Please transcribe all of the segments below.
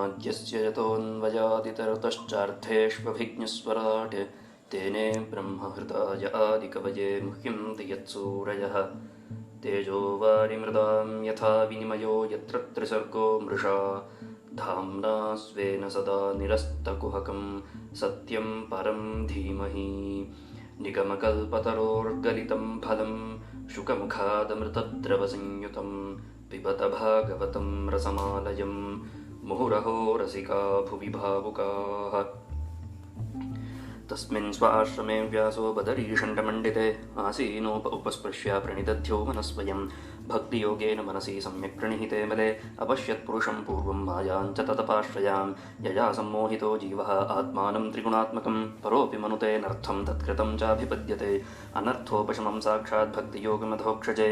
जन्माद्यस्य यतोऽन्वयादितरतश्चार्थेष्वभिज्ञस्वराट् तेने ब्रह्महृदाय आदिकवये मुह्यन्ति यत्सूरयः तेजो वारिमृदां यथा विनिमयो यत्र त्रिसर्गो मृषा धाम्ना स्वेन सदा निरस्तकुहकं सत्यं परं धीमहि निगमकल्पतरोर्गलितं फलं शुकमुखादमृतद्रवसंयुतं पिबत भागवतं रसमालयं मुहुरहो रसिका भुवि भावुकाः। तस्मिन् स्वाश्रमे व्यासो बदरीषण्डमण्डिते आसीनोप उपस्पृश्य प्रणिदध्यो मनस्वयं भक्तियोगेन मनसि सम्यक् प्रणिहिते मले अपश्यत्पुरुषं पूर्वं मायां च ततपाश्रयां यया सम्मोहितो जीवः आत्मानं त्रिगुणात्मकं परोऽपि मनुते नर्थं तत्कृतं चाभिपद्यते अनर्थोपशमं साक्षात् भक्तियोगमधोक्षजे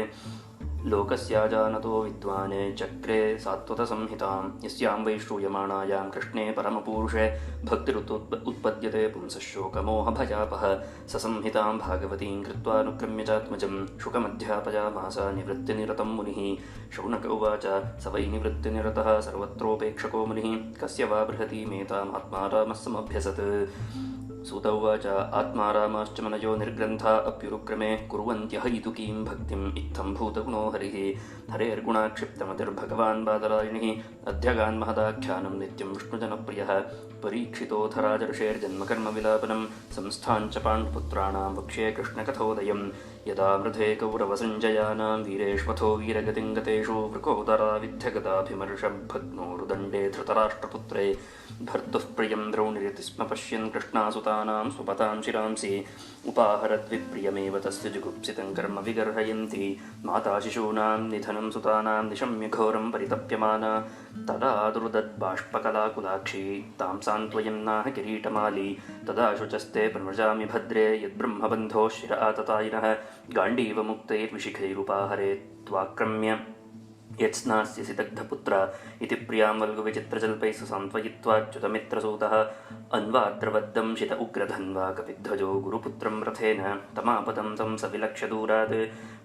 लोकस्याजानतो विद्वाने चक्रे सात्वतसंहितां यस्यां वै श्रूयमाणायां कृष्णे परमपूरुषे भक्तिरुत्पद्यते पुंसः शोकमोहभयापः ससंहितां भागवतीं कृत्वानुक्रम्य चात्मजं शुकमध्यापयामास निवृत्तिनिरतं मुनिः। शौनक उवाच स वै निवृत्तिनिरतः सर्वत्रोपेक्षको मुनिः कस्य वा बृहतीमेतामात्मारामः समभ्यसत्। सूत उवाच आत्मारामाश्च मनयो निर्ग्रन्था अप्युरुक्रमे कुर्वन्त्यहैतुकीं भक्तिम् इत्थं भूतगुणो हरिः हरेर्गुणाक्षिप्तमतिर्भगवान् बादरायणिः अध्यगान्महदाख्यानं नित्यं विष्णुजनप्रियः परीक्षितोऽथ राजर्षेर्जन्मकर्मविलापनं संस्थाञ्च पाण्डुपुत्राणां वक्ष्ये कृष्णकथोदयं यदा मृधे कौरवसञ्जयानां वीरेष्वथो वीरगतिं गतेषु वृकोदराविध्यगताभिमर्षभग्नोरुदण्डे धृतराष्ट्रपुत्रे भर्तुः प्रियं द्रौणिरति स्म पश्यन् कृष्णासुतानां स्वपतां शिरांसि उपाहरद्विप्रियमेव तस्य जुगुप्सितं कर्म विगर्हयन्ति माता शिशूनां निधनं सुतानां निशम्य घोरं परितप्यमाना तदा दुर्दद्बाष्पकलाकुलाक्षी तां सान्त्वयं नाह किरीटमाली तदा शुचस्ते प्रमृजामि भद्रे यद्ब्रह्मबन्धोः शिर आततायिनः गाण्डीवमुक्तैर्विशिखैरुपाहरे त्वाक्रम्य यत्स्नास्यसि दग्धपुत्र इति प्रियां वल्गुविचित्रजल्पैः सान्त्वयित्वाच्युतमित्रसूतः अन्वाद्रवद्दं शित उग्रधन्वा कपिध्वजो गुरुपुत्रं रथेन तमापदं तं सविलक्ष्यदूरात्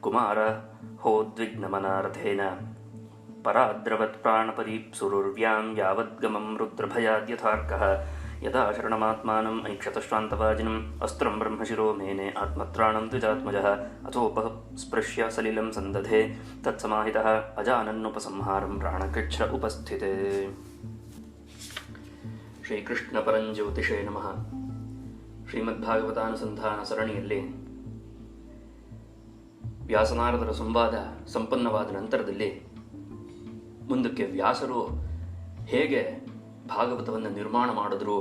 कुमारहोद्विग्नमना रथेन पराद्रवत्प्राणपरीप्सुरुर्व्यां यावद्गमं रुद्रभयाद्यथार्कः यदा शरणमात्मानम् ऐक्षतश्रान्तवाजिनम् अस्त्रं ब्रह्मशिरो मेने आत्मत्राणं द्विजात्मजः अथोपस्पृश्य सलिलं सन्दधे तत्समाहितः अजानन्नुपसंहारं प्राणकृच्छ्र उपस्थिते। ಶ್ರೀಕೃಷ್ಣಪರಂಜ್ಯೋತಿಷೇ ನಮಃ. ಶ್ರೀಮದ್ಭಾಗವತಾನುಸಂಧಾನ ಸರಣಿಯಲ್ಲಿ ವ್ಯಾಸನಾರದರ ಸಂವಾದ ಸಂಪನ್ನವಾದ ನಂತರದಲ್ಲಿ ಮುಂದಕ್ಕೆ ವ್ಯಾಸರು ಹೇಗೆ ಭಾಗವತವನ್ನು ನಿರ್ಮಾಣ ಮಾಡಿದ್ರು,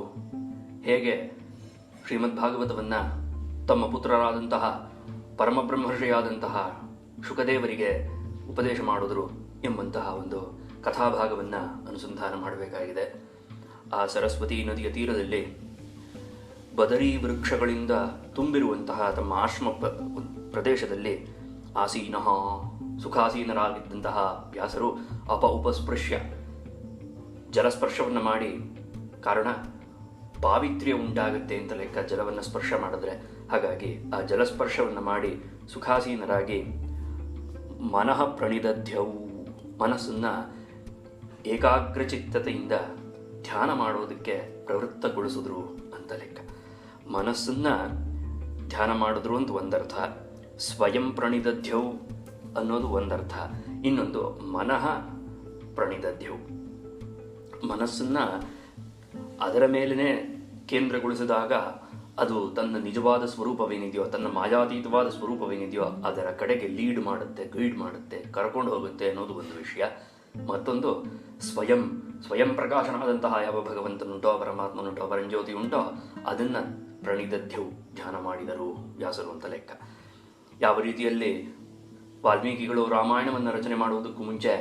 ಹೇಗೆ ಶ್ರೀಮದ್ಭಾಗವತವನ್ನು ತಮ್ಮ ಪುತ್ರರಾದಂತಹ ಪರಮಬ್ರಹ್ಮರ್ಷಿಯಾದಂತಹ ಶುಕದೇವರಿಗೆ ಉಪದೇಶ ಮಾಡಿದ್ರು ಎಂಬಂತಹ ಒಂದು ಕಥಾಭಾಗವನ್ನು ಅನುಸಂಧಾನ ಮಾಡಬೇಕಾಗಿದೆ. ಆ ಸರಸ್ವತಿ ನದಿಯ ತೀರದಲ್ಲಿ ಬದರಿ ವೃಕ್ಷಗಳಿಂದ ತುಂಬಿರುವಂತಹ ತಮ್ಮ ಆಶ್ರಮ ಪ್ರದೇಶದಲ್ಲಿ ಆಸೀನಃ ಸುಖಾಸೀನರಾಗಿದ್ದಂತಹ ವ್ಯಾಸರು ಉಪಸ್ಪೃಶ್ಯ ಜಲಸ್ಪರ್ಶವನ್ನು ಮಾಡಿ, ಕಾರಣ ಪಾವಿತ್ರ್ಯ ಉಂಟಾಗುತ್ತೆ ಅಂತ ಲೆಕ್ಕ ಜಲವನ್ನು ಸ್ಪರ್ಶ ಮಾಡಿದ್ರೆ, ಹಾಗಾಗಿ ಆ ಜಲಸ್ಪರ್ಶವನ್ನು ಮಾಡಿ ಸುಖಾಸೀನರಾಗಿ ಮನಃ ಪ್ರಣಿದಧ್ಯವು ಮನಸ್ಸನ್ನು ಏಕಾಗ್ರಚಿತ್ತತೆಯಿಂದ ಧ್ಯಾನ ಮಾಡೋದಕ್ಕೆ ಪ್ರವೃತ್ತಗೊಳಿಸಿದ್ರು ಅಂತ ಲೆಕ್ಕ. ಮನಸ್ಸನ್ನು ಧ್ಯಾನ ಮಾಡಿದ್ರು ಅಂತ ಒಂದರ್ಥ, ಸ್ವಯಂ ಪ್ರಣಿದಧ್ಯವು ಅನ್ನೋದು ಒಂದರ್ಥ, ಇನ್ನೊಂದು ಮನಃ ಪ್ರಣಿದಧ್ಯವು ಮನಸ್ಸನ್ನು ಅದರ ಮೇಲೇ ಕೇಂದ್ರಗೊಳಿಸಿದಾಗ ಅದು ತನ್ನ ನಿಜವಾದ ಸ್ವರೂಪವೇನಿದೆಯೋ, ತನ್ನ ಮಾಯಾತೀತವಾದ ಸ್ವರೂಪವೇನಿದೆಯೋ ಅದರ ಕಡೆಗೆ ಲೀಡ್ ಮಾಡುತ್ತೆ, ಗೈಡ್ ಮಾಡುತ್ತೆ, ಕರ್ಕೊಂಡು ಹೋಗುತ್ತೆ ಅನ್ನೋದು ಒಂದು ವಿಷಯ. ಮತ್ತೊಂದು ಸ್ವಯಂ ಪ್ರಕಾಶನಾದಂತಹ ಯಾವ ಭಗವಂತನುಂಟೋ, ಪರಮಾತ್ಮನುಂಟೋ, ಪರಂಜ್ಯೋತಿ ಉಂಟೋ ಅದನ್ನು ಪ್ರಣಿದಧ್ಯವು ಧ್ಯಾನ ಮಾಡಿದರು ವ್ಯಾಸರು ಅಂತ ಲೆಕ್ಕ. ಯಾವ ರೀತಿಯಲ್ಲಿ ವಾಲ್ಮೀಕಿಗಳು ರಾಮಾಯಣವನ್ನು ರಚನೆ ಮಾಡುವುದಕ್ಕೂ ಮುಂಚೆ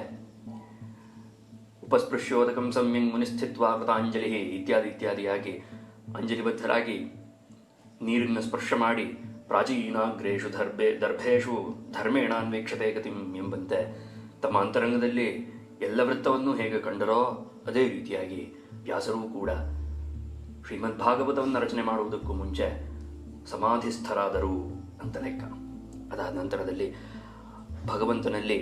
ಉಪಸ್ಪೃಶ್ಯೋದಕಂ ಸಮ್ಯಂಗ್ ಮುನಿಸ್ಥಿತ್ವ ಕೃತಾಂಜಲಿ ಇತ್ಯಾದಿಯಾಗಿ ಅಂಜಲಿಬದ್ಧರಾಗಿ ನೀರನ್ನು ಸ್ಪರ್ಶ ಮಾಡಿ ಪ್ರಾಚೀನಾಗ್ರೇಷು ದರ್ಭೇಷು ಧರ್ಮೇಣಾನ್ವೇಕ್ಷತೆ ಗತಿಂ ಎಂಬಂತೆ ತಮ್ಮ ಅಂತರಂಗದಲ್ಲಿ ಎಲ್ಲ ವೃತ್ತವನ್ನು ಹೇಗೆ ಕಂಡರೋ ಅದೇ ರೀತಿಯಾಗಿ ವ್ಯಾಸರೂ ಕೂಡ ಶ್ರೀಮದ್ಭಾಗವತವನ್ನು ರಚನೆ ಮಾಡುವುದಕ್ಕೂ ಮುಂಚೆ ಸಮಾಧಿಸ್ಥರಾದರು ಅಂತ ಲೆಕ್ಕ. ಅದಾದ ನಂತರದಲ್ಲಿ ಭಗವಂತನಲ್ಲಿ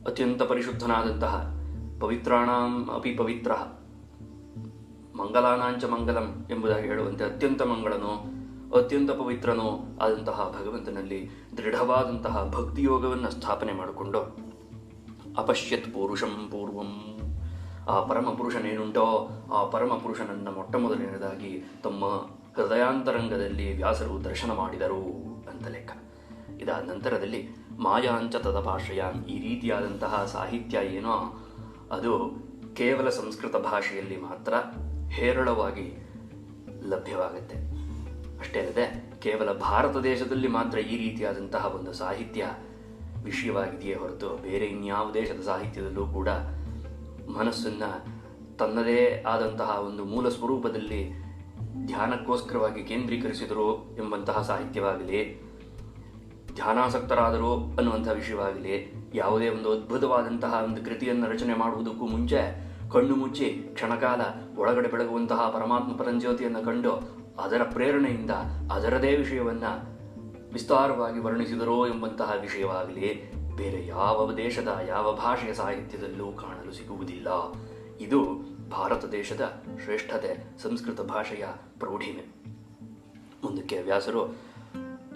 ಅತ್ಯಂತ ಪರಿಶುದ್ಧನಾದಂತಹ ಪವಿತ್ರಾಣಾಂ ಅಪಿ ಪವಿತ್ರ ಮಂಗಲಾನಾಂಚ ಮಂಗಲಂ ಎಂಬುದಾಗಿ ಹೇಳುವಂತೆ ಅತ್ಯಂತ ಮಂಗಳನೋ ಅತ್ಯಂತ ಪವಿತ್ರನೋ ಆದಂತಹ ಭಗವಂತನಲ್ಲಿ ದೃಢವಾದಂತಹ ಭಕ್ತಿಯೋಗವನ್ನು ಸ್ಥಾಪನೆ ಮಾಡಿಕೊಂಡು ಅಪಶ್ಯತ್ ಪುರುಷಂ ಪೂರ್ವಂ, ಆ ಪರಮ ಪುರುಷನೇನುಂಟೋ ಆ ಪರಮ ಪುರುಷನನ್ನು ಮೊಟ್ಟ ಮೊದಲನೇದಾಗಿ ತಮ್ಮ ಹೃದಯಾಂತರಂಗದಲ್ಲಿ ವ್ಯಾಸರು ದರ್ಶನ ಮಾಡಿದರು ಅಂತ ಲೆಕ್ಕ. ಇದಾದ ನಂತರದಲ್ಲಿ ಮಾಯಾಂಚ ತದಭಾಷೆಯಾನ್, ಈ ರೀತಿಯಾದಂತಹ ಸಾಹಿತ್ಯ ಏನೋ ಅದು ಕೇವಲ ಸಂಸ್ಕೃತ ಭಾಷೆಯಲ್ಲಿ ಮಾತ್ರ ಹೇರಳವಾಗಿ ಲಭ್ಯವಾಗುತ್ತೆ. ಅಷ್ಟೇ ಅಲ್ಲದೆ ಕೇವಲ ಭಾರತ ದೇಶದಲ್ಲಿ ಮಾತ್ರ ಈ ರೀತಿಯಾದಂತಹ ಒಂದು ಸಾಹಿತ್ಯ ವಿಷಯವಾಗಿದೆಯೇ ಹೊರತು ಬೇರೆ ಇನ್ಯಾವ ದೇಶದ ಸಾಹಿತ್ಯದಲ್ಲೂ ಕೂಡ ಮನಸ್ಸನ್ನು ತನ್ನದೇ ಆದಂತಹ ಒಂದು ಮೂಲ ಸ್ವರೂಪದಲ್ಲಿ ಧ್ಯಾನಕ್ಕೋಸ್ಕರವಾಗಿ ಕೇಂದ್ರೀಕರಿಸಿದರು ಎಂಬಂತಹ ಸಾಹಿತ್ಯವಾಗಲಿ, ಧ್ಯಾನಾಸಕ್ತರಾದರು ಅನ್ನುವಂಥ ವಿಷಯವಾಗಲಿ, ಯಾವುದೇ ಒಂದು ಅದ್ಭುತವಾದಂತಹ ಒಂದು ಕೃತಿಯನ್ನು ರಚನೆ ಮಾಡುವುದಕ್ಕೂ ಮುಂಚೆ ಕಣ್ಣು ಮುಚ್ಚಿ ಕ್ಷಣಕಾಲ ಒಳಗಡೆ ಬೆಳಗುವಂತಹ ಪರಮಾತ್ಮ ಪರಂಜ್ಯೋತಿಯನ್ನು ಕಂಡು ಅದರ ಪ್ರೇರಣೆಯಿಂದ ಅದರದೇ ವಿಷಯವನ್ನು ವಿಸ್ತಾರವಾಗಿ ವರ್ಣಿಸಿದರೋ ಎಂಬಂತಹ ವಿಷಯವಾಗಲಿ ಬೇರೆ ಯಾವ ದೇಶದ ಯಾವ ಭಾಷೆಯ ಸಾಹಿತ್ಯದಲ್ಲೂ ಕಾಣಲು ಸಿಗುವುದಿಲ್ಲ. ಇದು ಭಾರತ ದೇಶದ ಶ್ರೇಷ್ಠತೆ, ಸಂಸ್ಕೃತ ಭಾಷೆಯ ಪ್ರೌಢಿಮೆ. ಮುಂದಕ್ಕೆ ವ್ಯಾಸರು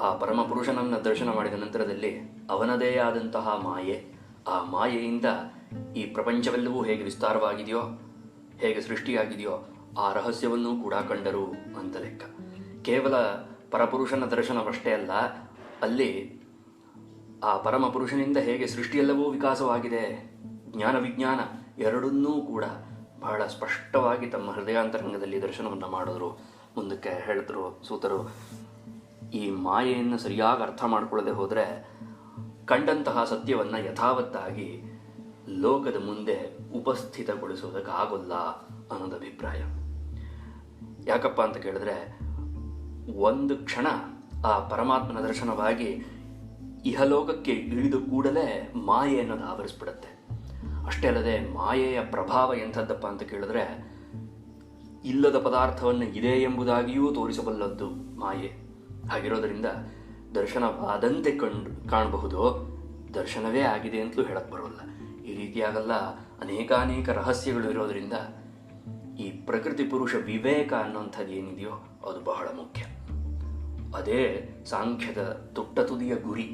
ಆ ಪರಮ ಪುರುಷನನ್ನು ದರ್ಶನ ಮಾಡಿದ ನಂತರದಲ್ಲಿ ಅವನದೇ ಆದಂತಹ ಮಾಯೆ, ಆ ಮಾಯೆಯಿಂದ ಈ ಪ್ರಪಂಚವೆಲ್ಲವೂ ಹೇಗೆ ವಿಸ್ತಾರವಾಗಿದೆಯೋ, ಹೇಗೆ ಸೃಷ್ಟಿಯಾಗಿದೆಯೋ ಆ ರಹಸ್ಯವನ್ನೂ ಕೂಡ ಕಂಡರು ಅಂತ ಲೆಕ್ಕ. ಕೇವಲ ಪರಪುರುಷನ ದರ್ಶನವಷ್ಟೇ ಅಲ್ಲ, ಅಲ್ಲಿ ಆ ಪರಮ ಪುರುಷನಿಂದ ಹೇಗೆ ಸೃಷ್ಟಿಯೆಲ್ಲವೂ ವಿಕಾಸವಾಗಿದೆ, ಜ್ಞಾನ ವಿಜ್ಞಾನ ಎರಡನ್ನೂ ಕೂಡ ಬಹಳ ಸ್ಪಷ್ಟವಾಗಿ ತಮ್ಮ ಹೃದಯಾಂತರಂಗದಲ್ಲಿ ದರ್ಶನವನ್ನು ಮಾಡಿದ್ರು. ಮುಂದಕ್ಕೆ ಹೇಳಿದ್ರು ಸೂತರು, ಈ ಮಾಯೆಯನ್ನು ಸರಿಯಾಗಿ ಅರ್ಥ ಮಾಡಿಕೊಳ್ಳದೆ ಹೋದರೆ ಕಂಡಂತಹ ಸತ್ಯವನ್ನು ಯಥಾವತ್ತಾಗಿ ಲೋಕದ ಮುಂದೆ ಉಪಸ್ಥಿತಗೊಳಿಸೋದಕ್ಕಾಗೋಲ್ಲ ಅನ್ನೋದು ಅಭಿಪ್ರಾಯ. ಯಾಕಪ್ಪ ಅಂತ ಕೇಳಿದ್ರೆ, ಒಂದು ಕ್ಷಣ ಆ ಪರಮಾತ್ಮನ ದರ್ಶನವಾಗಿ ಇಹಲೋಕಕ್ಕೆ ಇಳಿದ ಕೂಡಲೇ ಮಾಯೆ ಅನ್ನೋದು ಆವರಿಸ್ಬಿಡುತ್ತೆ. ಅಷ್ಟೇ ಅಲ್ಲದೆ ಮಾಯೆಯ ಪ್ರಭಾವ ಎಂಥದ್ದಪ್ಪ ಅಂತ ಕೇಳಿದ್ರೆ, ಇಲ್ಲದ ಪದಾರ್ಥವನ್ನು ಇದೆ ಎಂಬುದಾಗಿಯೂ ತೋರಿಸಬಲ್ಲದ್ದು ಮಾಯೆ. ಹಾಗಿರೋದರಿಂದ ದರ್ಶನವಾದಂತೆ ಕಾಣಬಹುದು, ದರ್ಶನವೇ ಆಗಿದೆ ಅಂತಲೂ ಹೇಳಕ್ಕೆ ಬರೋಲ್ಲ. ಈ ರೀತಿಯಾಗಲ್ಲ ಅನೇಕಾನೇಕ ರಹಸ್ಯಗಳು ಇರೋದರಿಂದ ಈ ಪ್ರಕೃತಿ ಪುರುಷ ವಿವೇಕ ಅನ್ನೋಂಥದ್ದು ಏನಿದೆಯೋ ಅದು ಬಹಳ ಮುಖ್ಯ. ಅದೇ ಸಾಂಖ್ಯದ ತುಟ್ಟ ತುದಿಯ ಗುರಿ.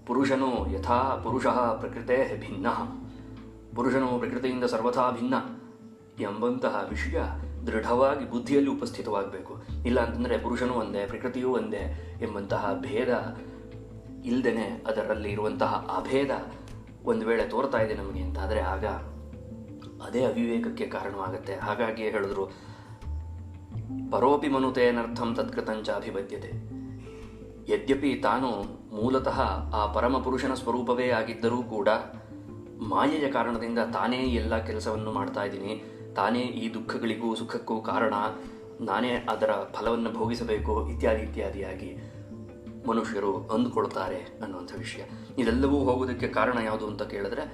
ಪುರುಷನು ಯಥಾ ಪುರುಷ ಪ್ರಕೃತೇ ಭಿನ್ನ, ಪುರುಷನು ಪ್ರಕೃತಿಯಿಂದ ಸರ್ವಥಾ ಭಿನ್ನ ಎಂಬಂತಹ ವಿಷಯ ದೃಢವಾಗಿ ಬುದ್ಧಿಯಲ್ಲಿ ಉಪಸ್ಥಿತವಾಗಬೇಕು. ಇಲ್ಲ ಅಂತಂದರೆ ಪುರುಷನೂ ಒಂದೇ ಪ್ರಕೃತಿಯೂ ಒಂದೇ ಎಂಬಂತಹ ಭೇದ ಇಲ್ಲದೇ ಅದರಲ್ಲಿ ಇರುವಂತಹ ಅಭೇದ ಒಂದು ವೇಳೆ ತೋರ್ತಾ ಇದೆ ನಮಗೆ ಅಂತಾದರೆ ಆಗ ಅದೇ ಅವಿವೇಕಕ್ಕೆ ಕಾರಣವಾಗುತ್ತೆ. ಹಾಗಾಗಿ ಹೇಳಿದ್ರು, ಪರೋಪಿ ಮನುತೇನರ್ಥಂ ತತ್ಕೃತಂಚ ಅಭಿಬದ್ಯತೆ. ಯದ್ಯಪಿ ತಾನು ಮೂಲತಃ ಆ ಪರಮ ಪುರುಷನ ಸ್ವರೂಪವೇ ಆಗಿದ್ದರೂ ಕೂಡ ಮಾಯೆಯ ಕಾರಣದಿಂದ ತಾನೇ ಎಲ್ಲ ಕೆಲಸವನ್ನು ಮಾಡ್ತಾ ಇದ್ದೀನಿ, ತಾನೇ ಈ ದುಃಖಗಳಿಗೂ ಸುಖಕ್ಕೂ ಕಾರಣ, ನಾನೇ ಅದರ ಫಲವನ್ನು ಭೋಗಿಸಬೇಕು ಇತ್ಯಾದಿ ಇತ್ಯಾದಿಯಾಗಿ ಮನುಷ್ಯರು ಅಂದುಕೊಳ್ತಾರೆ ಅನ್ನುವಂಥ ವಿಷಯ. ಇದೆಲ್ಲವೂ ಹೋಗೋದಕ್ಕೆ ಕಾರಣ ಯಾವುದು ಅಂತ ಕೇಳಿದ್ರೆ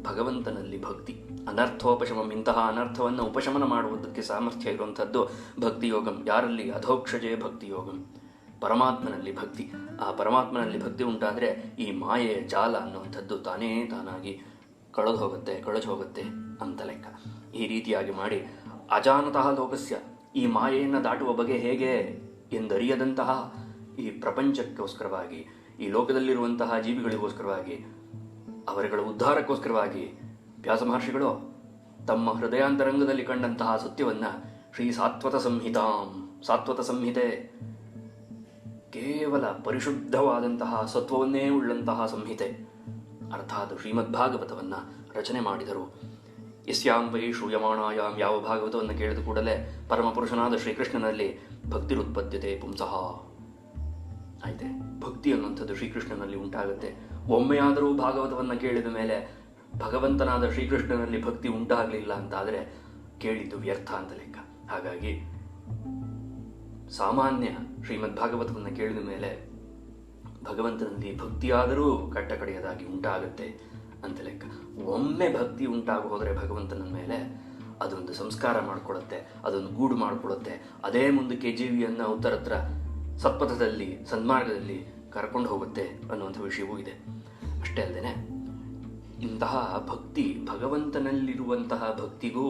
ಭಗವಂತನಲ್ಲಿ ಭಕ್ತಿ. ಅನರ್ಥೋಪಶಮಂ, ಇಂತಹ ಅನರ್ಥವನ್ನು ಉಪಶಮನ ಮಾಡುವುದಕ್ಕೆ ಸಾಮರ್ಥ್ಯ ಇರುವಂಥದ್ದು ಭಕ್ತಿಯೋಗಂ. ಯಾರಲ್ಲಿ? ಅಧೋಕ್ಷಜೇ ಭಕ್ತಿಯೋಗಂ, ಪರಮಾತ್ಮನಲ್ಲಿ ಭಕ್ತಿ. ಆ ಪರಮಾತ್ಮನಲ್ಲಿ ಭಕ್ತಿ ಉಂಟಾದರೆ ಈ ಮಾಯೆಯ ಜಾಲ ಅನ್ನುವಂಥದ್ದು ತಾನೇ ತಾನಾಗಿ ಕಳೆದು ಹೋಗುತ್ತೆ ಅಂತ ಲೆಕ್ಕ. ಈ ರೀತಿಯಾಗಿ ಮಾಡಿ ಅಜಾನತಃ ಲೋಕಸ್ಯ, ಈ ಮಾಯೆಯನ್ನು ದಾಟುವ ಬಗೆ ಹೇಗೆ ಎಂದರಿಯದಂತಹ ಈ ಪ್ರಪಂಚಕ್ಕೋಸ್ಕರವಾಗಿ, ಈ ಲೋಕದಲ್ಲಿರುವಂತಹ ಜೀವಿಗಳಿಗೋಸ್ಕರವಾಗಿ, ಅವರುಗಳ ಉದ್ಧಾರಕ್ಕೋಸ್ಕರವಾಗಿ ವ್ಯಾಸ ಮಹರ್ಷಿಗಳು ತಮ್ಮ ಹೃದಯಾಂತರಂಗದಲ್ಲಿ ಕಂಡಂತಹ ಸತ್ಯವನ್ನು ಶ್ರೀ ಸಾತ್ವತ ಸಂಹಿತೆ, ಕೇವಲ ಪರಿಶುದ್ಧವಾದಂತಹ ಸತ್ವವನ್ನೇ ಉಳ್ಳಂತಹ ಸಂಹಿತೆ ಅರ್ಥಾತ್ ಶ್ರೀಮದ್ಭಾಗವತವನ್ನು ರಚನೆ ಮಾಡಿದರು. ಯಸ್ಯಾಂ ವೈ ಶ್ರೂಯಮಾಣಾಯಾಮ್, ಯಾವ ಭಾಗವತವನ್ನು ಕೇಳಿದ ಕೂಡಲೇ ಪರಮಪುರುಷನಾದ ಶ್ರೀಕೃಷ್ಣನಲ್ಲಿ ಭಕ್ತಿರುತ್ಪದ್ಯತೆ ಪುಂಸಃ. ಆಯ್ತೆ, ಭಕ್ತಿ ಅನ್ನುವಂಥದ್ದು ಶ್ರೀಕೃಷ್ಣನಲ್ಲಿ ಉಂಟಾಗುತ್ತೆ. ಒಮ್ಮೆಯಾದರೂ ಭಾಗವತವನ್ನು ಕೇಳಿದ ಮೇಲೆ ಭಗವಂತನಾದ ಶ್ರೀಕೃಷ್ಣನಲ್ಲಿ ಭಕ್ತಿ ಉಂಟಾಗಲಿಲ್ಲ ಅಂತಾದರೆ ಕೇಳಿದ್ದು ವ್ಯರ್ಥ ಅಂತ ಲೆಕ್ಕ. ಹಾಗಾಗಿ ಸಾಮಾನ್ಯ ಶ್ರೀಮದ್ಭಾಗವತವನ್ನು ಕೇಳಿದ ಮೇಲೆ ಭಗವಂತನಲ್ಲಿ ಭಕ್ತಿಯಾದರೂ ಕಟ್ಟಕಡೆಯದಾಗಿ ಉಂಟಾಗುತ್ತೆ ಅಂತ ಲೆಕ್ಕ. ಒಮ್ಮೆ ಭಕ್ತಿ ಉಂಟಾಗಿ ಹೋದರೆ ಭಗವಂತನ ಮೇಲೆ ಅದೊಂದು ಸಂಸ್ಕಾರ ಮಾಡಿಕೊಳ್ಳುತ್ತೆ, ಅದೊಂದು ಗೂಡು ಮಾಡಿಕೊಳ್ಳುತ್ತೆ. ಅದೇ ಮುಂದಕ್ಕೆ ಜೀವಿಯನ್ನು ಉತ್ತರತ್ರ ಸತ್ಪಥದಲ್ಲಿ ಸನ್ಮಾರ್ಗದಲ್ಲಿ ಕರ್ಕೊಂಡು ಹೋಗುತ್ತೆ ಅನ್ನುವಂಥ ವಿಷಯವೂ ಇದೆ. ಅಷ್ಟೇ ಅಲ್ಲದೆ ಇಂತಹ ಭಕ್ತಿ, ಭಗವಂತನಲ್ಲಿರುವಂತಹ ಭಕ್ತಿಗೂ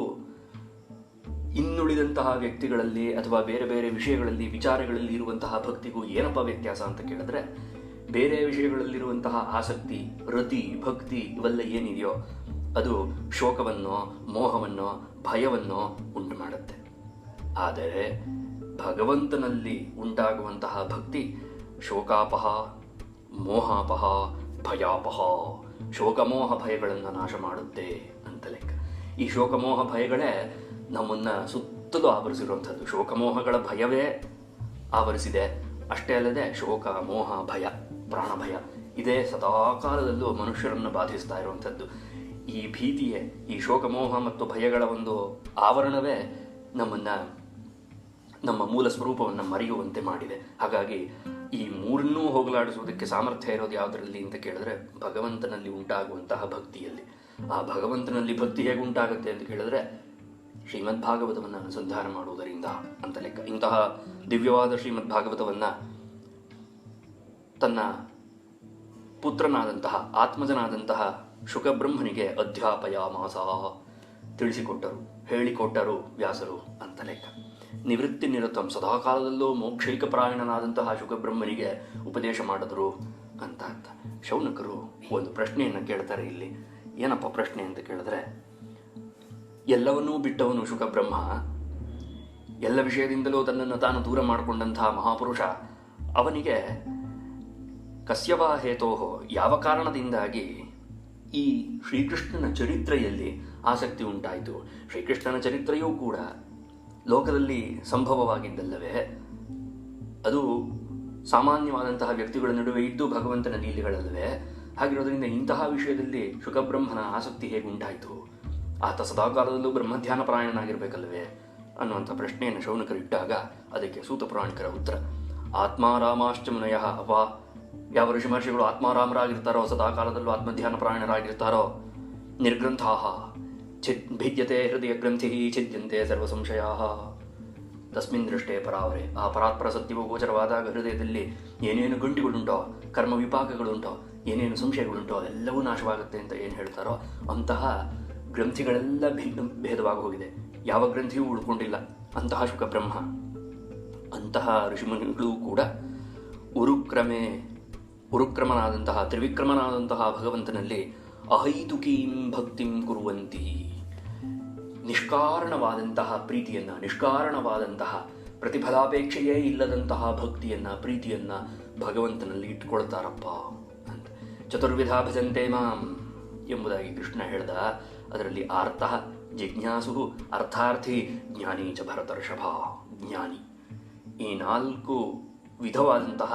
ಇನ್ನುಳಿದಂತಹ ವ್ಯಕ್ತಿಗಳಲ್ಲಿ ಅಥವಾ ಬೇರೆ ಬೇರೆ ವಿಷಯಗಳಲ್ಲಿ ವಿಚಾರಗಳಲ್ಲಿ ಇರುವಂತಹ ಭಕ್ತಿಗೂ ಏನಪ್ಪ ವ್ಯತ್ಯಾಸ ಅಂತ ಕೇಳಿದ್ರೆ, ಬೇರೆ ವಿಷಯಗಳಲ್ಲಿರುವಂತಹ ಆಸಕ್ತಿ, ರತಿ, ಭಕ್ತಿ ಇವೆಲ್ಲ ಏನಿದೆಯೋ ಅದು ಶೋಕವನ್ನು, ಮೋಹವನ್ನು, ಭಯವನ್ನು ಉಂಟು ಮಾಡುತ್ತೆ. ಆದರೆ ಭಗವಂತನಲ್ಲಿ ಉಂಟಾಗುವಂತಹ ಭಕ್ತಿ ಶೋಕಾಪಹ, ಮೋಹಾಪಹ, ಭಯಾಪಹ, ಶೋಕಮೋಹ ಭಯಗಳನ್ನು ನಾಶ ಮಾಡುತ್ತೆ ಅಂತ ಲೆಕ್ಕ. ಈ ಶೋಕಮೋಹ ಭಯಗಳೇ ನಮ್ಮನ್ನು ಸುತ್ತಲೂ ಆವರಿಸಿರುವಂಥದ್ದು. ಶೋಕಮೋಹಗಳ ಭಯವೇ ಆವರಿಸಿದೆ. ಅಷ್ಟೇ ಅಲ್ಲದೆ ಶೋಕ, ಮೋಹ, ಭಯ, ಪ್ರಾಣ ಭಯ ಇದೇ ಸದಾಕಾಲದಲ್ಲೂ ಮನುಷ್ಯರನ್ನು ಬಾಧಿಸ್ತಾ ಇರುವಂಥದ್ದು. ಈ ಭೀತಿಯೇ, ಈ ಶೋಕಮೋಹ ಮತ್ತು ಭಯಗಳ ಒಂದು ಆವರಣವೇ ನಮ್ಮ ಮೂಲ ಸ್ವರೂಪವನ್ನು ಮರೆಯುವಂತೆ ಮಾಡಿದೆ. ಹಾಗಾಗಿ ಈ ಮೂರನ್ನೂ ಹೋಗಲಾಡಿಸುವುದಕ್ಕೆ ಸಾಮರ್ಥ್ಯ ಇರೋದು ಯಾವುದರಲ್ಲಿ ಅಂತ ಕೇಳಿದ್ರೆ ಭಗವಂತನಲ್ಲಿ ಉಂಟಾಗುವಂತಹ ಭಕ್ತಿಯಲ್ಲಿ. ಆ ಭಗವಂತನಲ್ಲಿ ಭಕ್ತಿ ಹೇಗೆ ಉಂಟಾಗುತ್ತೆ ಅಂತ ಕೇಳಿದ್ರೆ ಶ್ರೀಮದ್ ಭಾಗವತವನ್ನು ಅನುಸಂಧಾನ ಮಾಡುವುದರಿಂದ ಅಂತ ಲೆಕ್ಕ. ಇಂತಹ ದಿವ್ಯವಾದ ಶ್ರೀಮದ್ ಭಾಗವತವನ್ನು ತನ್ನ ಪುತ್ರನಾದಂತಹ, ಆತ್ಮಜನಾದಂತಹ ಶುಕಬ್ರಹ್ಮನಿಗೆ ಅಧ್ಯಾಪಯಾಮಾಸ, ತಿಳಿಸಿಕೊಟ್ಟರು, ಹೇಳಿಕೊಟ್ಟರು ವ್ಯಾಸರು ಅಂತ ಲೆಕ್ಕ. ನಿವೃತ್ತಿ ನಿರತಂ, ಸದಾಕಾಲದಲ್ಲೂ ಮೋಕ್ಷೈಕಪ್ರಾಯಣನಾದಂತಹ ಶುಕಬ್ರಹ್ಮನಿಗೆ ಉಪದೇಶ ಮಾಡಿದ್ರು ಅಂತ ಅರ್ಥ. ಶೌನಕರು ಒಂದು ಪ್ರಶ್ನೆಯನ್ನು ಕೇಳ್ತಾರೆ ಇಲ್ಲಿ. ಏನಪ್ಪ ಪ್ರಶ್ನೆ ಅಂತ ಕೇಳಿದ್ರೆ, ಎಲ್ಲವನ್ನೂ ಬಿಟ್ಟವನು ಶುಕಬ್ರಹ್ಮ, ಎಲ್ಲ ವಿಷಯದಿಂದಲೂ ತನ್ನನ್ನು ತಾನು ದೂರ ಮಾಡಿಕೊಂಡಂತಹ ಮಹಾಪುರುಷ, ಅವನಿಗೆ ಕಸ್ಯವಾ ಹೇತೋಹೋ, ಯಾವ ಕಾರಣದಿಂದಾಗಿ ಈ ಶ್ರೀಕೃಷ್ಣನ ಚರಿತ್ರೆಯಲ್ಲಿ ಆಸಕ್ತಿ ಉಂಟಾಯಿತು? ಶ್ರೀಕೃಷ್ಣನ ಚರಿತ್ರೆಯೂ ಕೂಡ ಲೋಕದಲ್ಲಿ ಸಂಭವವಾಗಿದ್ದಲ್ಲವೇ? ಅದು ಸಾಮಾನ್ಯವಾದಂತಹ ವ್ಯಕ್ತಿಗಳ ನಡುವೆ ಇದ್ದು ಭಗವಂತನ ಲೀಲೆಗಳಲ್ಲವೇ? ಹಾಗಿರೋದ್ರಿಂದ ಇಂತಹ ವಿಷಯದಲ್ಲಿ ಶುಕಬ್ರಹ್ಮನ ಆಸಕ್ತಿ ಹೇಗೆ ಉಂಟಾಯಿತು? ಆತ ಸದಾಕಾಲದಲ್ಲೂ ಬ್ರಹ್ಮಧ್ಯಾನ ಪ್ರಾಯಣನಾಗಿರ್ಬೇಕಲ್ಲವೇ ಅನ್ನುವಂಥ ಪ್ರಶ್ನೆಯನ್ನು ಶೌನಕರು ಇಟ್ಟಾಗ ಅದಕ್ಕೆ ಸೂತ ಪುರಾಣಿಕರ ಉತ್ತರ, ಆತ್ಮಾರಾಮಾಶ್ಚ ಮುನಯಃ, ಅಪ್ಪ ಯಾವ ಋಷಿ ಮಹರ್ಷಿಗಳು ಆತ್ಮಾರಾಮರಾಗಿರ್ತಾರೋ, ಸದಾಕಾಲದಲ್ಲೂ ಆತ್ಮಧ್ಯಾನ ಪ್ರಾಯಣರಾಗಿರ್ತಾರೋ, ನಿರ್ಗ್ರಂಥಾಃ ಭಿದ್ಯತೆ ಹೃದಯ ಗ್ರಂಥಿ ಛಿದ್ಯಂತೆ ಸರ್ವ ಸಂಶಯಾ ತಸ್ಮಿನ್ ದೃಷ್ಟೇ ಪರಾವರೆ. ಆ ಪರಾತ್ಪರ ಸತ್ಯವೂ ಗೋಚರವಾದಾಗ ಹೃದಯದಲ್ಲಿ ಏನೇನು ಗಂಟುಗಳುಂಟೋ, ಕರ್ಮ ವಿಪಾಕಗಳುಂಟೋ, ಏನೇನು ಸಂಶಯಗಳುಂಟೋ ಎಲ್ಲವೂ ನಾಶವಾಗುತ್ತೆ ಅಂತ ಏನು ಹೇಳ್ತಾರೋ ಅಂತಹ ಗ್ರಂಥಿಗಳೆಲ್ಲ ಭೇದವಾಗಿ ಹೋಗಿದೆ. ಯಾವ ಗ್ರಂಥಿಯೂ ಉಳ್ಕೊಂಡಿಲ್ಲ ಅಂತಹ ಶುಕಬ್ರಹ್ಮ. ಅಂತಹ ಋಷಿಮುನಿಗಳು ಕೂಡ ಉರುಕ್ರಮನಾದಂತಹ, ತ್ರಿವಿಕ್ರಮನಾದಂತಹ ಭಗವಂತನಲ್ಲಿ ಅಹೈತುಕೀಂ ಭಕ್ತಿಂ ಕುರುವಂತಿ, ನಿಷ್ಕಾರಣವಾದಂತಹ ಪ್ರೀತಿಯನ್ನು, ನಿಷ್ಕಾರಣವಾದಂತಹ ಪ್ರತಿಫಲಾಪೇಕ್ಷೆಯೇ ಇಲ್ಲದಂತಹ ಭಕ್ತಿಯನ್ನು, ಪ್ರೀತಿಯನ್ನು ಭಗವಂತನಲ್ಲಿ ಇಟ್ಕೊಳ್ತಾರಪ್ಪ ಅಂತ. ಚತುರ್ವಿಧ ಭಜಂತೆ ಮಾಂ ಎಂಬುದಾಗಿ ಕೃಷ್ಣ ಹೇಳ್ದ. ಅದರಲ್ಲಿ ಆರ್ಥ, ಜಿಜ್ಞಾಸು, ಅರ್ಥಾರ್ಥಿ, ಜ್ಞಾನಿ ಚ ಭರತರ್ಷಭ. ಜ್ಞಾನಿ, ಈ 4 ವಿಧವಾದಂತಹ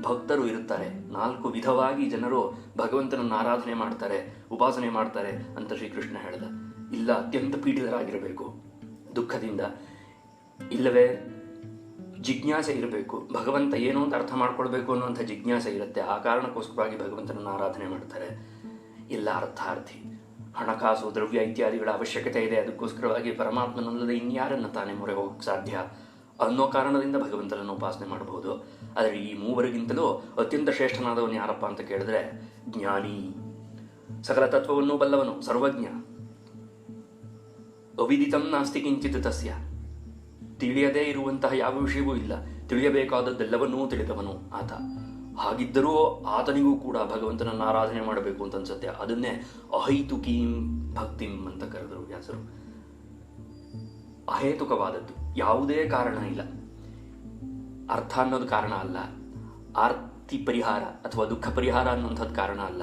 ಭಕ್ತರು ಇರುತ್ತಾರೆ. 4 ವಿಧವಾಗಿ ಜನರು ಭಗವಂತನನ್ನು ಆರಾಧನೆ ಮಾಡ್ತಾರೆ, ಉಪಾಸನೆ ಮಾಡ್ತಾರೆ ಅಂತ ಶ್ರೀಕೃಷ್ಣ ಹೇಳ್ದ. ಇಲ್ಲ ಅತ್ಯಂತ ಪೀಡಿತರಾಗಿರಬೇಕು ದುಃಖದಿಂದ, ಇಲ್ಲವೇ ಜಿಜ್ಞಾಸೆ ಇರಬೇಕು, ಭಗವಂತ ಏನು ಅಂತ ಅರ್ಥ ಮಾಡ್ಕೊಳ್ಬೇಕು ಅನ್ನುವಂಥ ಜಿಜ್ಞಾಸೆ ಇರುತ್ತೆ, ಆ ಕಾರಣಕ್ಕೋಸ್ಕರವಾಗಿ ಭಗವಂತನನ್ನು ಆರಾಧನೆ ಮಾಡ್ತಾರೆ. ಇಲ್ಲ ಅರ್ಥಾರ್ಥಿ, ಹಣಕಾಸು, ದ್ರವ್ಯ ಇತ್ಯಾದಿಗಳ ಅವಶ್ಯಕತೆ ಇದೆ, ಅದಕ್ಕೋಸ್ಕರವಾಗಿ ಪರಮಾತ್ಮನಲ್ಲದೆ ಇನ್ಯಾರನ್ನು ತಾನೇ ಮೊರೆ ಹೋಗಕ್ಕೆ ಸಾಧ್ಯ ಅನ್ನೋ ಕಾರಣದಿಂದ ಭಗವಂತನನ್ನು ಉಪಾಸನೆ ಮಾಡಬಹುದು. ಆದರೆ ಈ ಮೂವರಿಗಿಂತಲೂ ಅತ್ಯಂತ ಶ್ರೇಷ್ಠನಾದವನು ಯಾರಪ್ಪ ಅಂತ ಕೇಳಿದ್ರೆ ಜ್ಞಾನಿ. ಸಕಲ ತತ್ವವನ್ನು ಬಲ್ಲವನು, ಸರ್ವಜ್ಞ. ಅವಿದಿತಂ ನಾಸ್ತಿ ಕಿಂಚಿತ್ ತಸ್ಯ, ತಿಳಿಯದೇ ಇರುವಂತಹ ಯಾವ ವಿಷಯವೂ ಇಲ್ಲ, ತಿಳಿಯಬೇಕಾದದ್ದೆಲ್ಲವನ್ನೂ ತಿಳಿದವನು ಆತ. ಹಾಗಿದ್ದರೂ ಆತನಿಗೂ ಕೂಡ ಭಗವಂತನನ್ನು ಆರಾಧನೆ ಮಾಡಬೇಕು ಅಂತ ಅನ್ಸುತ್ತೆ. ಅದನ್ನೇ ಅಹೈತುಕೀಂ ಭಕ್ತಿಂ ಅಂತ ಕರೆದರು ವ್ಯಾಸರು. ಅಹೇತುಕವಾದದ್ದು, ಯಾವುದೇ ಕಾರಣ ಇಲ್ಲ. ಅರ್ಥ ಅನ್ನೋದು ಕಾರಣ ಅಲ್ಲ, ಆರ್ತಿ ಪರಿಹಾರ ಅಥವಾ ದುಃಖ ಪರಿಹಾರ ಅನ್ನುವಂಥದ್ದು ಕಾರಣ ಅಲ್ಲ,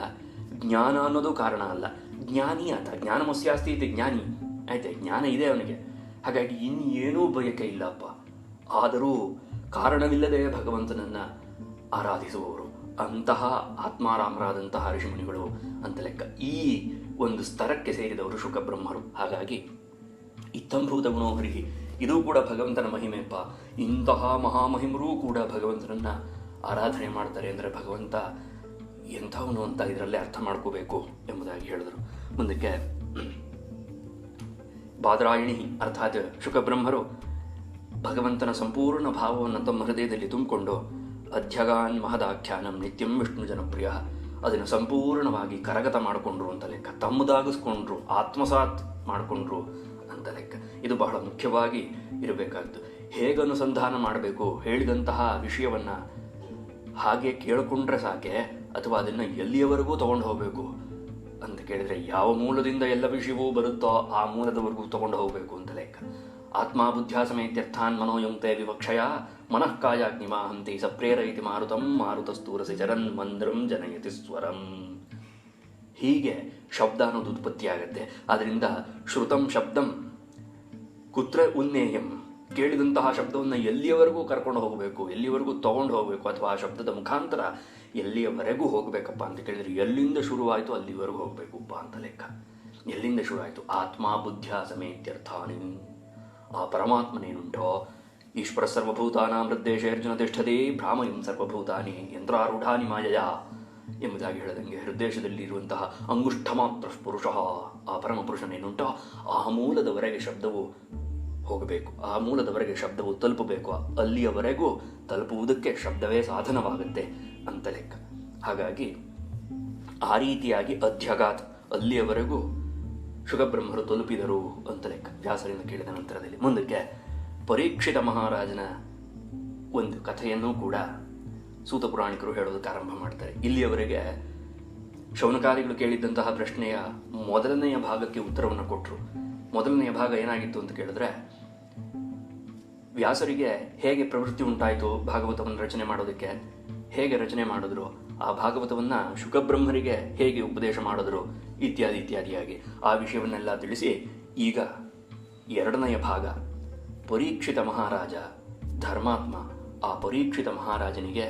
ಜ್ಞಾನ ಅನ್ನೋದು ಕಾರಣ ಅಲ್ಲ. ಜ್ಞಾನಿ ಆತ, ಜ್ಞಾನಮಸ್ಯಾಸ್ತಿ ಇದೆ, ಜ್ಞಾನಿ ಆಯ್ತೆ, ಜ್ಞಾನ ಇದೆ ಅವನಿಗೆ. ಹಾಗಾಗಿ ಇನ್ನೇನೂ ಬಯಕೆ ಇಲ್ಲಪ್ಪ. ಆದರೂ ಕಾರಣವಿಲ್ಲದೆ ಭಗವಂತನನ್ನು ಆರಾಧಿಸುವವರು ಅಂತಹ ಆತ್ಮಾರಾಮರಾದಂತಹ ಋಷಿಮುನಿಗಳು ಅಂತ ಲೆಕ್ಕ. ಈ ಒಂದು ಸ್ತರಕ್ಕೆ ಸೇರಿದವರು ಶುಕಬ್ರಹ್ಮರು. ಹಾಗಾಗಿ ಇತ್ತಂಭೂತ ಗುಣೋಹರಿಹಿ, ಇದೂ ಕೂಡ ಭಗವಂತನ ಮಹಿಮೆಯಪ್ಪ. ಇಂತಹ ಮಹಾಮಹಿಮರೂ ಕೂಡ ಭಗವಂತನನ್ನು ಆರಾಧನೆ ಮಾಡ್ತಾರೆ ಅಂದರೆ ಭಗವಂತ ಎಂಥವನು ಅಂತ ಇದರಲ್ಲೇ ಅರ್ಥ ಮಾಡ್ಕೋಬೇಕು ಎಂಬುದಾಗಿ ಹೇಳಿದರು. ಮುಂದಕ್ಕೆ ಬಾದರಾಯಣಿ ಅರ್ಥಾತ್ ಶುಕಬ್ರಹ್ಮರು ಭಗವಂತನ ಸಂಪೂರ್ಣ ಭಾವವನ್ನು ತಮ್ಮ ಹೃದಯದಲ್ಲಿ ತುಂಬಿಕೊಂಡು ಅಧ್ಯಗಾನ್ ಮಹದಾಖ್ಯಾನಂ ನಿತ್ಯಂ ವಿಷ್ಣು ಜನಪ್ರಿಯ, ಅದನ್ನು ಸಂಪೂರ್ಣವಾಗಿ ಕರಗತ ಮಾಡಿಕೊಂಡ್ರು ಅಂತ ಲೆಕ್ಕ, ತಮ್ಮದಾಗಿಸ್ಕೊಂಡ್ರು, ಆತ್ಮಸಾತ್ ಮಾಡಿಕೊಂಡ್ರು ಅಂತ ಲೆಕ್ಕ. ಇದು ಬಹಳ ಮುಖ್ಯವಾಗಿ ಇರಬೇಕಾದ್ದು. ಹೇಗೆ ಅನುಸಂಧಾನ ಮಾಡಬೇಕು, ಹೇಳಿದಂತಹ ವಿಷಯವನ್ನು ಹಾಗೆ ಕೇಳಿಕೊಂಡ್ರೆ ಸಾಕೆ, ಅಥವಾ ಅದನ್ನು ಎಲ್ಲಿಯವರೆಗೂ ತಗೊಂಡು ಹೋಗಬೇಕು ಅಂತ ಕೇಳಿದರೆ, ಯಾವ ಮೂಲದಿಂದ ಎಲ್ಲ ವಿಷಯವೂ ಬರುತ್ತೋ ಆ ಮೂಲದವರೆಗೂ ತಗೊಂಡು ಹೋಗಬೇಕು ಅಂತ ಲೆಕ್ಕ. ಆತ್ಮ ಬುದ್ಧ್ಯಾಸಮೇತ್ಯರ್ಥಾನ್ ಮನೋಯುಂಕ್ತೆ ವಿವಕ್ಷಯ ಮನಃ ಕಾಯಾಗ್ನಿಮಾಹಂತಿ ಸಪ್ರೇರಯಿತಿ ಮಾರುತಂ ಮಾರುತಸ್ಥೂರಸಿ ಚರನ್ ಮಂದ್ರಂ ಜನಯತಿ ಸ್ವರಂ. ಹೀಗೆ ಶಬ್ದ ಅನ್ನೋದು ಉತ್ಪತ್ತಿಯಾಗತ್ತೆ. ಆದ್ದರಿಂದ ಶ್ರುತಂ ಶಬ್ದಂ ಕುತ್ರ ಉನ್ನೇಯಂ, ಕೇಳಿದಂತಹ ಶಬ್ದವನ್ನು ಎಲ್ಲಿಯವರೆಗೂ ಕರ್ಕೊಂಡು ಹೋಗಬೇಕು, ಎಲ್ಲಿಯವರೆಗೂ ತಗೊಂಡು ಹೋಗಬೇಕು, ಅಥವಾ ಆ ಶಬ್ದದ ಮುಖಾಂತರ ಎಲ್ಲಿಯವರೆಗೂ ಹೋಗಬೇಕಪ್ಪ ಅಂತ ಕೇಳಿದರೆ, ಎಲ್ಲಿಂದ ಶುರುವಾಯಿತು ಅಲ್ಲಿವರೆಗೂ ಹೋಗಬೇಕಪ್ಪ ಅಂತ ಲೆಕ್ಕ. ಎಲ್ಲಿಂದ ಶುರುವಾಯಿತು? ಆತ್ಮ ಬುದ್ಧ್ಯಾಸಮೇತ್ಯರ್ಥಾನಿ, ಆ ಪರಮಾತ್ಮನೇನುಂಟೋ, ಈಶ್ವರ ಸರ್ವಭೂತಾನಾಂ ಹೃದ್ದೇಶೇ ಅರ್ಜುನ ತಿಷ್ಠತಿ ಭ್ರಾಮಯಂ ಸರ್ವಭೂತಾನಿ ಯಂತ್ರಾರೂಢಾನಿ ಮಾಯಯ ಎಂಬುದಾಗಿ ಹೇಳದಂಗೆ, ಹೃದಯದಲ್ಲಿರುವಂತಹ ಅಂಗುಷ್ಠ ಮಾತ್ರ ಪುರುಷ, ಆ ಪರಮಪುರುಷನೇನುಂಟೋ ಆ ಮೂಲದವರೆಗೆ ಶಬ್ದವು ಹೋಗಬೇಕು, ಆ ಮೂಲದವರೆಗೆ ಶಬ್ದವು ತಲುಪಬೇಕು, ಅಲ್ಲಿಯವರೆಗೂ ತಲುಪುವುದಕ್ಕೆ ಶಬ್ದವೇ ಸಾಧನವಾಗುತ್ತೆ ಅಂತ ಲೆಕ್ಕ. ಹಾಗಾಗಿ ಆ ರೀತಿಯಾಗಿ ಅಧ್ಯಗಾತ್, ಅಲ್ಲಿಯವರೆಗೂ ಶುಕಬ್ರಹ್ಮರು ತಲುಪಿದರು ಅಂತ ಲೆಕ್ಕ. ವ್ಯಾಸರಿಂದ ಕೇಳಿದ ನಂತರದಲ್ಲಿ ಮುಂದಕ್ಕೆ ಪರೀಕ್ಷಿತ ಮಹಾರಾಜನ ಒಂದು ಕಥೆಯನ್ನು ಕೂಡ ಸೂತ ಪುರಾಣಿಕರು ಹೇಳೋದಕ್ಕೆ ಆರಂಭ ಮಾಡ್ತಾರೆ. ಇಲ್ಲಿಯವರೆಗೆ ಶೌನಕಾದಿಗಳು ಕೇಳಿದ್ದಂತಹ ಪ್ರಶ್ನೆಯ ಮೊದಲನೆಯ ಭಾಗಕ್ಕೆ ಉತ್ತರವನ್ನು ಕೊಟ್ಟರು. ಮೊದಲನೆಯ ಭಾಗ ಏನಾಗಿತ್ತು ಅಂತ ಕೇಳಿದ್ರೆ, ವ್ಯಾಸರಿಗೆ ಹೇಗೆ ಪ್ರವೃತ್ತಿ ಉಂಟಾಯಿತು ಭಾಗವತವನ್ನು ರಚನೆ ಮಾಡೋದಕ್ಕೆ, ಹೇಗೆ ರಚನೆ ಮಾಡಿದ್ರು, ಆ ಭಾಗವತವನ್ನು ಶುಕಬ್ರಹ್ಮರಿಗೆ ಹೇಗೆ ಉಪದೇಶ ಮಾಡಿದ್ರು, ಇತ್ಯಾದಿ ಇತ್ಯಾದಿಯಾಗಿ ಆ ವಿಷಯವನ್ನೆಲ್ಲ ತಿಳಿಸಿ, ಈಗ ಎರಡನೆಯ ಭಾಗ ಪರೀಕ್ಷಿತ ಮಹಾರಾಜ ಧರ್ಮಾತ್ಮ, ಆ ಪರೀಕ್ಷಿತ ಮಹಾರಾಜನಿಗೆ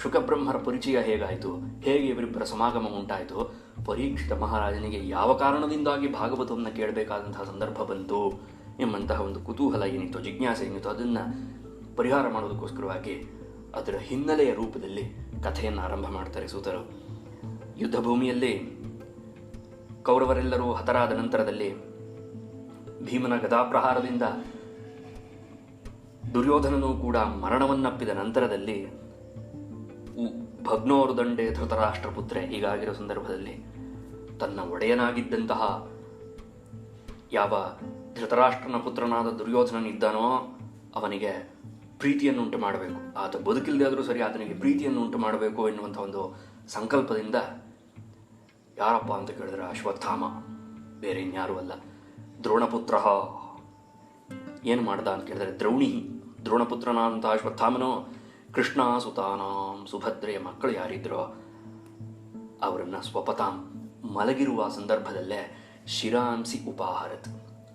ಶುಕಬ್ರಹ್ಮರ ಪರಿಚಯ ಹೇಗಾಯಿತು, ಹೇಗೆ ಇವರಿಬ್ಬರ ಸಮಾಗಮ ಉಂಟಾಯಿತು, ಪರೀಕ್ಷಿತ ಮಹಾರಾಜನಿಗೆ ಯಾವ ಕಾರಣದಿಂದಾಗಿ ಭಾಗವತವನ್ನು ಕೇಳಬೇಕಾದಂತಹ ಸಂದರ್ಭ ಬಂತು ಎಂಬಂತಹ ಒಂದು ಕುತೂಹಲ ಏನಿತ್ತು, ಜಿಜ್ಞಾಸೆ ಏನಿತ್ತು, ಅದನ್ನು ಪರಿಹಾರ ಮಾಡೋದಕ್ಕೋಸ್ಕರವಾಗಿ ಅದರ ಹಿನ್ನೆಲೆಯ ರೂಪದಲ್ಲಿ ಕಥೆಯನ್ನು ಆರಂಭ ಮಾಡ್ತಾರೆ ಸೂತರು. ಯುದ್ಧ ಭೂಮಿಯಲ್ಲಿ ಕೌರವರೆಲ್ಲರೂ ಹತರಾದ ನಂತರದಲ್ಲಿ ಭೀಮನ ಗದಾಪ್ರಹಾರದಿಂದ ದುರ್ಯೋಧನನೂ ಕೂಡ ಮರಣವನ್ನಪ್ಪಿದ ನಂತರದಲ್ಲಿ ಭಗ್ನೋರುದಂಡೆ ಧೃತರಾಷ್ಟ್ರಪುತ್ರೆ ಹೀಗಾಗಿರೋ ಸಂದರ್ಭದಲ್ಲಿ ತನ್ನ ಒಡೆಯನಾಗಿದ್ದಂತಹ ಯಾವ ಧೃತರಾಷ್ಟ್ರನ ಪುತ್ರನಾದ ದುರ್ಯೋಧನನಿದ್ದಾನೋ ಅವನಿಗೆ ಪ್ರೀತಿಯನ್ನು ಉಂಟು ಮಾಡಬೇಕು, ಆತ ಬದುಕಿಲ್ಲದೆ ಆದರೂ ಸರಿ ಆತನಿಗೆ ಪ್ರೀತಿಯನ್ನು ಉಂಟು ಮಾಡಬೇಕು ಎನ್ನುವಂಥ ಒಂದು ಸಂಕಲ್ಪದಿಂದ ಯಾರಪ್ಪ ಅಂತ ಕೇಳಿದ್ರೆ ಅಶ್ವತ್ಥಾಮ, ಬೇರೆ ಇನ್ಯಾರೂ ಅಲ್ಲ, ದ್ರೋಣಪುತ್ರ. ಏನು ಮಾಡ್ದ ಅಂತ ಕೇಳಿದ್ರೆ ದ್ರೋಣಪುತ್ರನಾದಂಥ ಅಶ್ವತ್ಥಾಮನು ಕೃಷ್ಣ ಸುತಾನಾಂ ಸುಭದ್ರೆಯ ಮಕ್ಕಳು ಯಾರಿದ್ರೋ ಅವರನ್ನು ಸ್ವಪತಾಂ ಮಲಗಿರುವ ಸಂದರ್ಭದಲ್ಲೇ ಶಿರಾಂಸಿ ಉಪಾಹರತ್,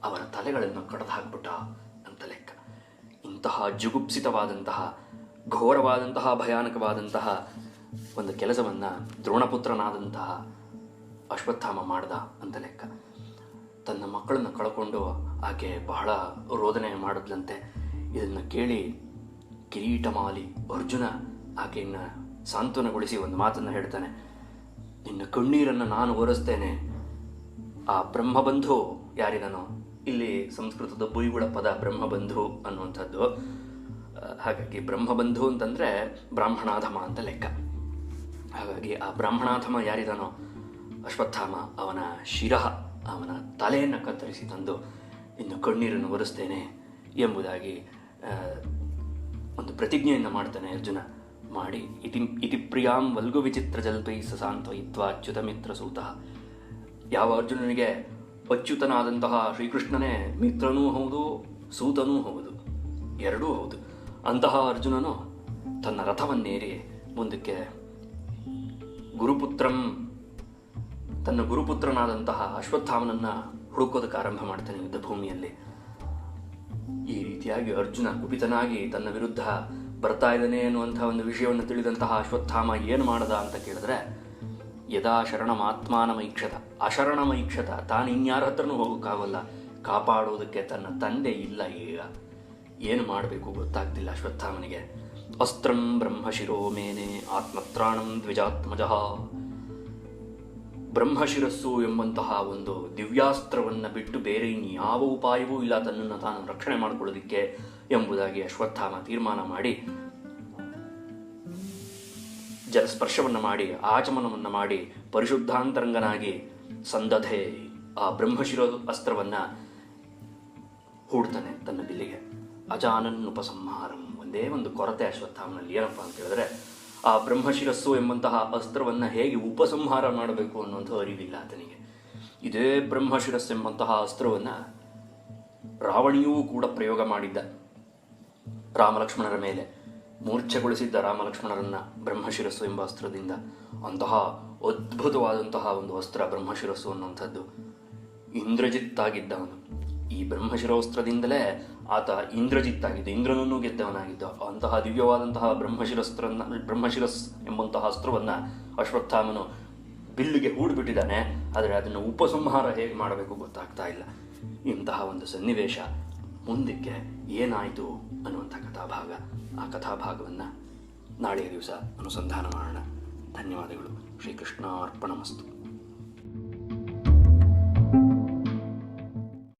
ಅವರ ತಲೆಗಳನ್ನು ಕಡಿದು ಹಾಕ್ಬಿಟ್ಟ ಅಂತ ಲೆಕ್ಕ. ಇಂತಹ ಜುಗುಪ್ಸಿತವಾದಂತಹ ಘೋರವಾದಂತಹ ಭಯಾನಕವಾದಂತಹ ಒಂದು ಕೆಲಸವನ್ನು ದ್ರೋಣಪುತ್ರನಾದಂತಹ ಅಶ್ವತ್ಥಾಮ ಮಾಡ್ದ ಅಂತ ಲೆಕ್ಕ. ತನ್ನ ಮಕ್ಕಳನ್ನು ಕಳ್ಕೊಂಡು ಆಕೆ ಬಹಳ ರೋದನೆ ಮಾಡಿದ್ಲಂತೆ. ಇದನ್ನು ಕೇಳಿ ಕಿರೀಟಮಾಲಿ ಅರ್ಜುನ ಆಕೆಯನ್ನು ಸಾಂತ್ವನಗೊಳಿಸಿ ಒಂದು ಮಾತನ್ನು ಹೇಳ್ತಾನೆ, ನಿನ್ನ ಕಣ್ಣೀರನ್ನು ನಾನು ಒರೆಸ್ತೇನೆ. ಆ ಬ್ರಹ್ಮಬಂಧು ಯಾರಿದನೋ, ಇಲ್ಲಿ ಸಂಸ್ಕೃತದ ಬುಯ್ಗುಳ ಪದ ಬ್ರಹ್ಮಬಂಧು ಅನ್ನುವಂಥದ್ದು. ಹಾಗಾಗಿ ಬ್ರಹ್ಮಬಂಧು ಅಂತಂದರೆ ಬ್ರಾಹ್ಮಣಾಧಮ ಅಂತ ಲೆಕ್ಕ. ಹಾಗಾಗಿ ಆ ಬ್ರಾಹ್ಮಣಾಧಮ ಯಾರಿದನೋ ಅಶ್ವತ್ಥಾಮ, ಅವನ ಶಿರಃ, ಅವನ ತಲೆಯನ್ನು ಕತ್ತರಿಸಿ ತಂದು ಇನ್ನು ಕಣ್ಣೀರನ್ನು ಒರೆಸ್ತೇನೆ ಎಂಬುದಾಗಿ ಒಂದು ಪ್ರತಿಜ್ಞೆಯನ್ನು ಮಾಡ್ತಾನೆ ಅರ್ಜುನ. ಮಾಡಿ ಇತಿ ಪ್ರಿಯಾಂ ವಲ್ಗು ವಿಚಿತ್ರ ಜಲ್ಪೈ ಸಾಂತ್ವಯಿತ್ವಾ ಅಚ್ಯುತ ಮಿತ್ರ ಸೂತ. ಯಾವ ಅರ್ಜುನನಿಗೆ ಅಚ್ಯುತನಾದಂತಹ ಶ್ರೀಕೃಷ್ಣನೇ ಮಿತ್ರನೂ ಹೌದು ಸೂತನೂ ಹೌದು, ಎರಡೂ ಹೌದು, ಅಂತಹ ಅರ್ಜುನನು ತನ್ನ ರಥವನ್ನೇರಿ ಮುಂದಕ್ಕೆ ತನ್ನ ಗುರುಪುತ್ರನಾದಂತಹ ಅಶ್ವತ್ಥಾಮನನ್ನು ಹುಡುಕೋದಕ್ಕೆ ಆರಂಭ ಮಾಡ್ತಾನೆ ಯುದ್ಧ ಭೂಮಿಯಲ್ಲಿ. ಈ ರೀತಿಯಾಗಿ ಅರ್ಜುನ ಕುಪಿತನಾಗಿ ತನ್ನ ವಿರುದ್ಧ ಬರ್ತಾ ಇದ್ದಾನೆ ಅನ್ನುವಂಥ ಒಂದು ವಿಷಯವನ್ನು ತಿಳಿದಂತಹ ಅಶ್ವತ್ಥಾಮ ಏನು ಮಾಡದ ಅಂತ ಕೇಳಿದ್ರೆ, ಯದಾ ಶರಣಮಾತ್ಮಾನಮೈಕ್ಷತ, ಅಶರಣಮೈಕ್ಷತ, ತಾನು ಇನ್ಯಾರ ಹತ್ರನೂ ಹೋಗೋಕ್ಕಾಗಲ್ಲ, ಕಾಪಾಡೋದಕ್ಕೆ ತನ್ನ ತಂದೆ ಇಲ್ಲ. ಈಗ ಏನು ಮಾಡಬೇಕು ಗೊತ್ತಾಗ್ತಿಲ್ಲ ಅಶ್ವತ್ಥಾಮನಿಗೆ. ಅಸ್ತ್ರಂ ಬ್ರಹ್ಮಶಿರೋ ಮೇನೆ ಆತ್ಮತ್ರಾಣಂ ದ್ವಿಜಾತ್ಮಜಃ, ಬ್ರಹ್ಮಶಿರಸ್ಸು ಎಂಬಂತಹ ಒಂದು ದಿವ್ಯಾಸ್ತ್ರವನ್ನು ಬಿಟ್ಟು ಬೇರೆ ಇನ್ಯಾವ ಉಪಾಯವೂ ಇಲ್ಲ ತನ್ನನ್ನು ತಾನು ರಕ್ಷಣೆ ಮಾಡಿಕೊಳ್ಳೋದಕ್ಕೆ ಎಂಬುದಾಗಿ ಅಶ್ವತ್ಥಾಮ ತೀರ್ಮಾನ ಮಾಡಿ ಜಲಸ್ಪರ್ಶವನ್ನು ಮಾಡಿ ಆಚಮನವನ್ನು ಮಾಡಿ ಪರಿಶುದ್ಧಾಂತರಂಗನಾಗಿ ಸಂದಧೆ ಆ ಬ್ರಹ್ಮಶಿರೋ ಅಸ್ತ್ರವನ್ನು ಹೂಡ್ತಾನೆ ತನ್ನ ಬಿಲ್ಲಿಗೆ. ಅಜಾನನ್ ಉಪಸಂಹಾರಂ. ಒಂದೇ ಒಂದು ಕೊರತೆ ಅಶ್ವತ್ಥಾಮನಲ್ಲಿ, ಏನಪ್ಪ ಅಂತ ಹೇಳಿದ್ರೆ ಆ ಬ್ರಹ್ಮಶಿರಸ್ಸು ಎಂಬಂತಹ ಅಸ್ತ್ರವನ್ನು ಹೇಗೆ ಉಪಸಂಹಾರ ಮಾಡಬೇಕು ಅನ್ನುವಂಥ ಅರಿವಿಲ್ಲ ಆತನಿಗೆ. ಇದೇ ಬ್ರಹ್ಮಶಿರಸ್ಸು ಎಂಬಂತಹ ಅಸ್ತ್ರವನ್ನು ರಾವಣಿಯೂ ಕೂಡ ಪ್ರಯೋಗ ಮಾಡಿದ್ದ ರಾಮಲಕ್ಷ್ಮಣರ ಮೇಲೆ, ಮೂರ್ಛೆಗೊಳಿಸಿದ್ದ ರಾಮಲಕ್ಷ್ಮಣರನ್ನ ಬ್ರಹ್ಮಶಿರಸ್ಸು ಎಂಬ ಅಸ್ತ್ರದಿಂದ. ಅಂತಹ ಅದ್ಭುತವಾದಂತಹ ಒಂದು ಅಸ್ತ್ರ ಬ್ರಹ್ಮಶಿರಸ್ಸು ಅನ್ನುವಂಥದ್ದು. ಇಂದ್ರಜಿತ್ತಾಗಿದ್ದವನು. ಈ ಬ್ರಹ್ಮಶಿರೋಸ್ತ್ರದಿಂದಲೇ ಆತ ಇಂದ್ರಜಿತ್ತಾಗಿದ್ದ, ಇಂದ್ರನನ್ನು ಗೆದ್ದವನಾಗಿದ್ದ. ಅಂತಹ ದಿವ್ಯವಾದಂತಹ ಬ್ರಹ್ಮಶಿರಸ್ ಎಂಬಂತಹ ಅಸ್ತ್ರವನ್ನು ಅಶ್ವತ್ಥಾಮನು ಬಿಲ್ಲಿಗೆ ಹೂಡ್ಬಿಟ್ಟಿದ್ದಾನೆ. ಆದರೆ ಅದನ್ನು ಉಪಸಂಹಾರ ಹೇಗೆ ಮಾಡಬೇಕು ಗೊತ್ತಾಗ್ತಾ ಇಲ್ಲ. ಇಂತಹ ಒಂದು ಸನ್ನಿವೇಶ ಮುಂದಕ್ಕೆ ಏನಾಯಿತು ಅನ್ನುವಂಥ ಕಥಾಭಾಗ. ಆ ಕಥಾಭಾಗವನ್ನು ನಾಳೆಯ ದಿವಸ ಅನುಸಂಧಾನ ಮಾಡೋಣ. ಧನ್ಯವಾದಗಳು. ಶ್ರೀಕೃಷ್ಣಾರ್ಪಣಮಸ್ತು.